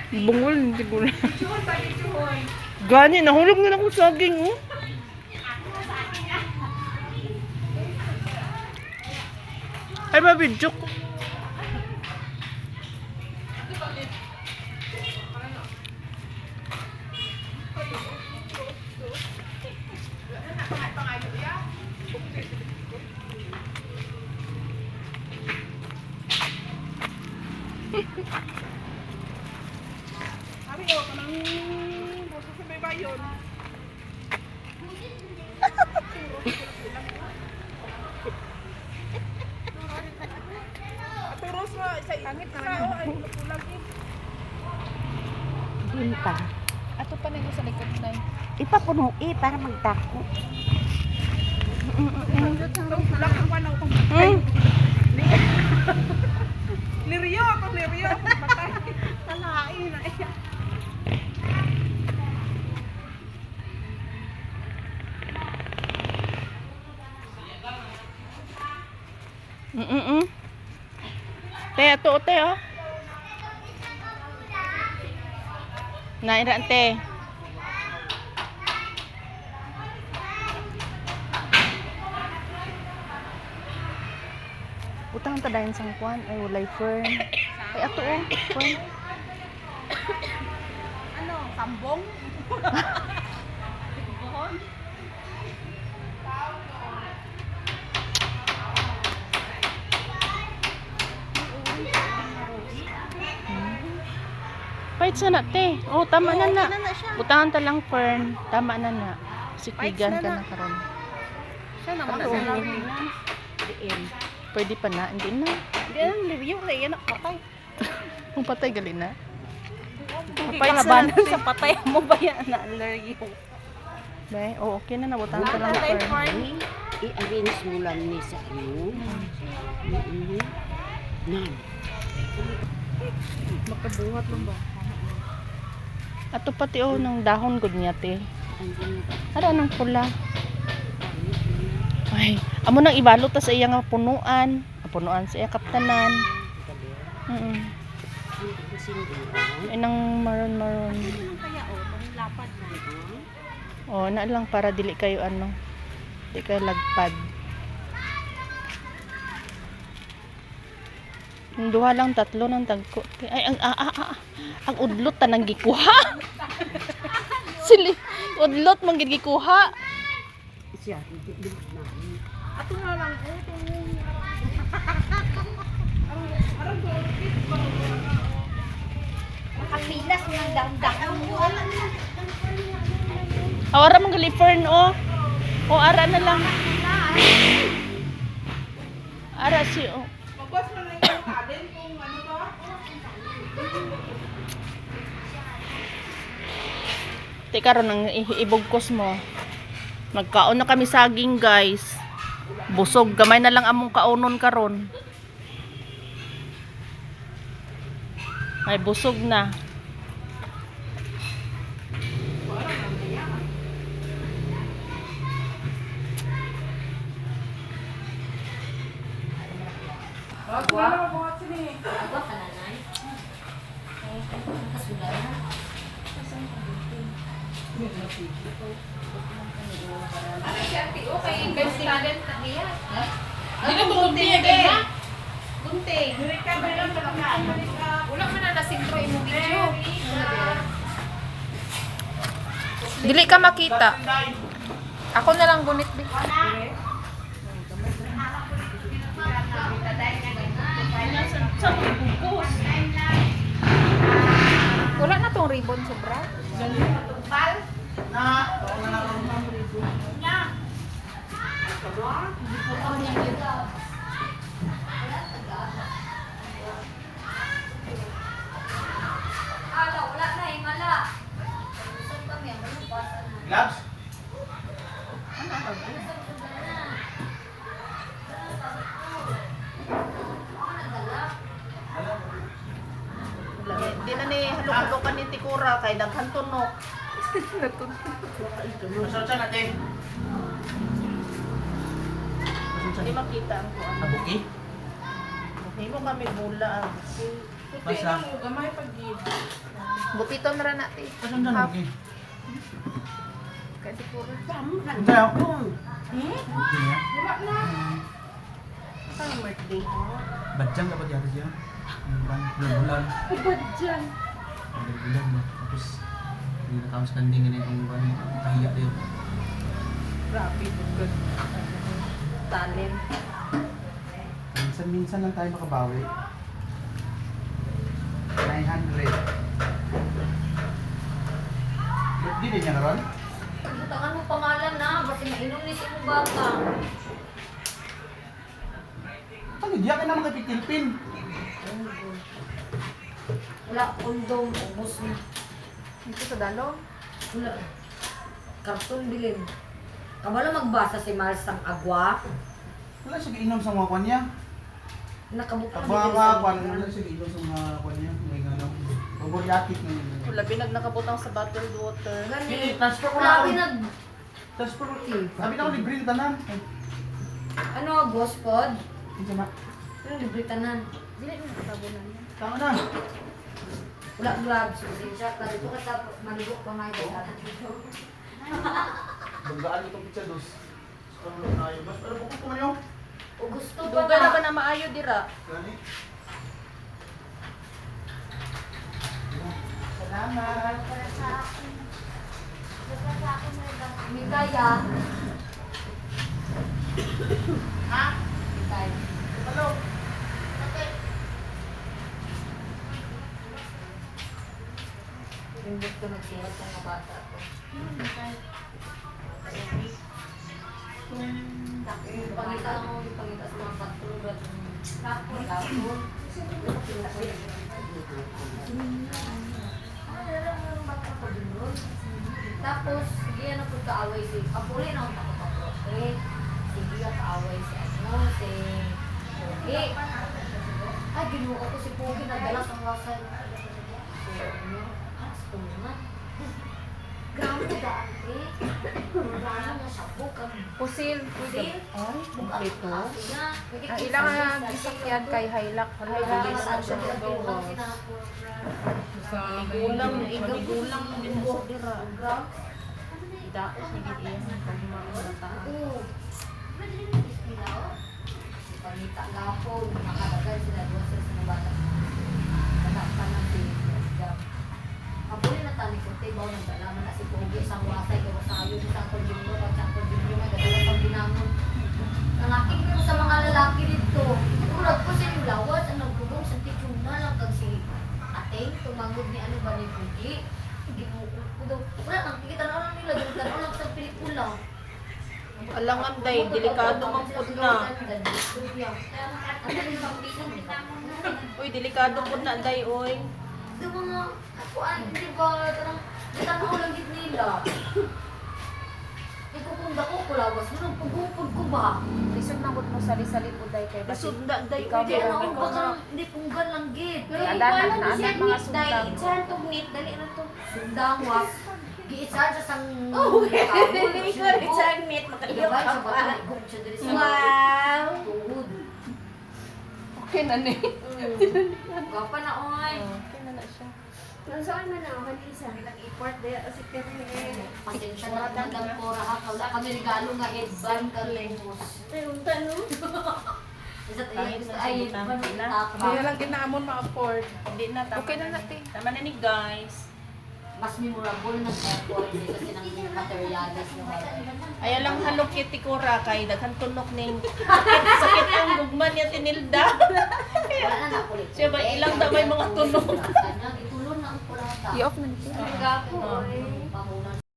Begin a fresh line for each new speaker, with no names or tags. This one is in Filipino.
Bungol, hindi ko na. Gani, nahulog na ako sa saging, oh. Ay, mabidyo ko.
Sabi ko, kanang buso sa may bayon. Aturos mo, sa langit na lang. Ay, kulang eh.
Ginta.
Ato pa na sa likod na.
Ipapuno para magdako.
Kulang ang wanaw kong Lirio ako, lirio. Patay. Talain na iya.
Te, ato, te, oh. Naira, te. Utang ta dayon sang kwan ay walay fern. Ay ato oh, fern.
Ano, kambong? Buhon?
Pait sa na te. Oh, tama na na. Butangan ta lang fern. Tama na na. Sikwigan ka na karon.
Siya naman
Ato,
sa
Diin.
pwede pa na, hindi na.
Hindi ang lirio na yan patay.
Kung patay gali na.
Kapay labanan sa patay mo ba yan na lirio?
Bay, oh okay na na butangan ta lang fern.
I-arrange mo lang ni sa iyo. Nan.
Makabuhat lang ba?
Ato pati oh ng dahon gud niya te.
Ang ginagawa.
Ara nang pula. Ay, amo nang ibalot ta sa iya nga punuan. Punuan sa iya kaptanan. Ay nang maron-maron.
Kaya kung lapad na.
Oh, na lang para dili kayo ano. Dili kayo lagpad. Yung duha lang tatlo ng tagko. Ay ang udlot ta nang gikuha. Sili, udlot man gid gikuha.
Siya, hindi na.
Ato na lang, itong...
Makapilas ng dang-dang mo.
Ara man gali fern oh. O ara na lang. Ara si oh.
Pagwas na lang yung alin kung ano ba?
Teka ron ang ibugkos mo. Magkaon na kami saging guys. Busog. Gamay na lang among kaunon karon. Ay busog na.
Bago na lang mga sini. Ano siya, Tio? Kay investigaden ka niya. Hindi na gunting ka? Gunting. Mereka ba lang talaga? Wala man na nasintro imong video.
Dili ka makita.
Ako na lang gunit bi. Wala na tong ribbon sobra.
Gloves?
Di na ni halok-halokan ni Tikura kay daghan tunok.
Masarap siya natin.
Hindi makita ang kuan.
Nabuki?
Hindi mo kami bula.
Basta.
Butito na rin natin.
Pasan dyan, okay.
Kasi puro.
Hindi ako. Hindi nga.
Parang birthday.
Badyang dapat yata siya. Bulan-bulan.
Badyan.
Bulan ba? Tapos, hindi na kami standing ganyan kung buwan. Kahiya din.
Grabe, good. Talent.
Minsan lang tayo makabawi. 900. Birthday din niya karon?
Butangan mo pangalan na. Basta mainom ni si mong bata.
Ano, diyan ka naman kay Pilpin.
Wala, kondom. Ubus mo. Ito sa dalo?
Wala. Karton bilin. Kabalo magbasa si Mars ng agwa.
Wala siya inom sa mga kwan niya.
Nakabuka
Abang kwan, wala siya inom sa mga kwan niya. May gano'n. Overyatik na yun.
Wala, binag nakabutang sa bottled water.
Gani.
Transfer ko na
Grabe
ako.
nag...
Transfer ko. Sabi na ako libre yung tanan.
Ano, Gospod?
Hindi na.
Ano, libre tanan?
Dili mo nakabunan yan.
Tama na.
Wala gloves. Siya, dito ka sa malugok pa nga ito.
Banggaan itong pizza dos. Ano na yun? Pero bukod ko man yun.
O gusto ba
Duga na ba
na?
na maayo dira?
Gani.
May kaya. Ha? May kaya. Yung gusto nagsirat ng mga bata ko. Ipangita mo, ipangita sa mga patrulat. Tapos, tapos, sige na po kaaway si Kapuli na ako kaprote. Sige na kaaway si ano, si Pogi. Ay, ginuo ko si Pogi na dala sa wasay. Si ano, si Tuna. Grabe na daan eh. Grabe na siya po kami.
Pusil.
Pusil?
Ito.
Ang ilang nga gisakyan kay Hilak. Bilis na siya magawa.
Gulang, gulang din mo dira.
Daot ni Gideon pag maurata.
Pangita gapon, nakadagan sila doon sa mga bata. Kadakpan ng pinag. Kapuli na tani ko, tibaw ng dalaman na si Pogi sa wasay, kaya sayo ni Sang Pagdinyo, pag Sang Pagdinyo, nagdala pang ginamon. Nangaking ko sa mga lalaki dito. Urag ko sa yung lawas, ang nagkulong sa tituna lang kag si Ateng, tumangod ni ano ba ni Pogi. Ginukul ko daw. Wala, nakikita na lang nila, yung tanaw lang sa pelikula.
Alangan day, delikado man pud na. Uy, delikado pud na day, oy.
Di ba nga, kuan, di ba, tarang, itanaw lang git nila. Ikukunda ko, kulawas mo, nang pagupod ko ba?
Lisod na mo sali-sali po day kay
Lisod na day,
Ikaw
Hindi,
mo,
ano,
ikaw
baka,
na.
hindi punggan lang git.
Adan mga sundang.
Itsahan tong nit, dali na to. Sundang, was. Giitsahan sa sang... Oh, dali ko, itsahan nit, makaligaw sa bata, igong siya dali sa... Wow! Tuhod.
Okay na ni.
Gapa na, oy.
Okay na na siya.
Saan man ako kanisa? Nag-import dahil kasi kami pasensya na Madam Cora ha. Wala kami regalo nga headband ka lemos. Pero tanong. Isa tayo gusto ay headband na
Kaya lang ginaamon ma-afford. Hindi na, tama
Okay na natin.
Tama na ni guys.
mas memorable ng airport kasi ng materials na
Ay lang halok kay Tikura kay daghan tunok ning sakit ang gugman niya tinilda.
wala na kulit.
Siya ba ilang damay mga tunok.
Kanya itulon na ang kurata.
I-off na natin.
Gapo.